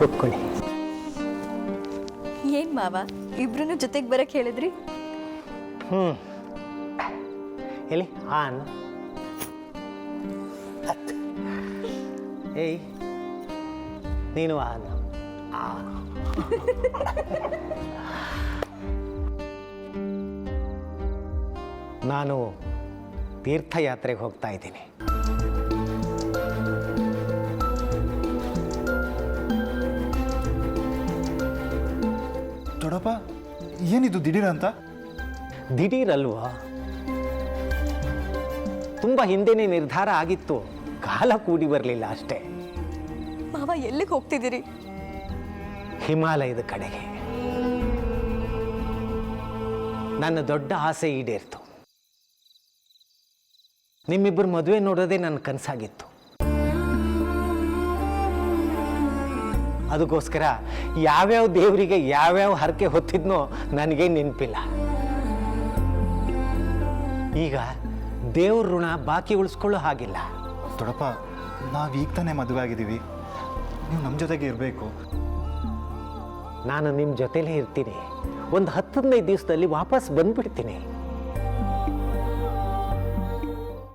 ಕೂತ್ಕೊಳ್ಳಿ. ಏನ್ ಮಾವ ಇಬ್ರು ಜೊತೆಗೆ ಬರಕ್ ಹೇಳಿದ್ರಿ? ಎಲ್ಲಿ ಆನ್ ಏಯ್ ನೀನು ಆನ್. ನಾನು ತೀರ್ಥಯಾತ್ರೆಗೆ ಹೋಗ್ತಾ ಇದ್ದೀನಿ. ದೊಡ್ಡಪ್ಪ ಏನಿದು ದಿಢೀರ್ ಅಂತ? ದಿಢೀರಲ್ವಾ, ತುಂಬ ಹಿಂದೆನೇ ನಿರ್ಧಾರ ಆಗಿತ್ತು, ಕಾಲ ಕೂಡಿ ಬರಲಿಲ್ಲ ಅಷ್ಟೇ. ಮಾವ ಎಲ್ಲಿಗೆ ಹೋಗ್ತಿದ್ದೀರಿ? ಹಿಮಾಲಯದ ಕಡೆಗೆ. ನನ್ನ ದೊಡ್ಡ ಆಸೆ ಈಡೇರ್ತು. ನಿಮ್ಮಿಬ್ಬರು ಮದುವೆ ನೋಡೋದೇ ನನ್ನ ಕನಸಾಗಿತ್ತು. ಅದಕ್ಕೋಸ್ಕರ ಯಾವ್ಯಾವ ದೇವರಿಗೆ ಯಾವ್ಯಾವ ಹರಕೆ ಹೊತ್ತಿದ್ನೋ ನನಗೆ ನೆನಪಿಲ್ಲ. ಈಗ ದೇವ್ರ ಋಣ ಬಾಕಿ ಉಳಿಸ್ಕೊಳ್ಳೋ ಹಾಗಿಲ್ಲ. ದೊಡ್ಡಪ್ಪ ನಾವೀಗ ತಾನೇ ಮದುವೆ ಆಗಿದ್ದೀವಿ, ನೀವು ನಮ್ಮ ಜೊತೆಗೆ ಇರಬೇಕು. ನಾನು ನಿಮ್ಮ ಜೊತೆಲೇ ಇರ್ತೀನಿ. ಒಂದು 10-15 ದಿವಸದಲ್ಲಿ ವಾಪಸ್ ಬಂದ್ಬಿಡ್ತೀನಿ.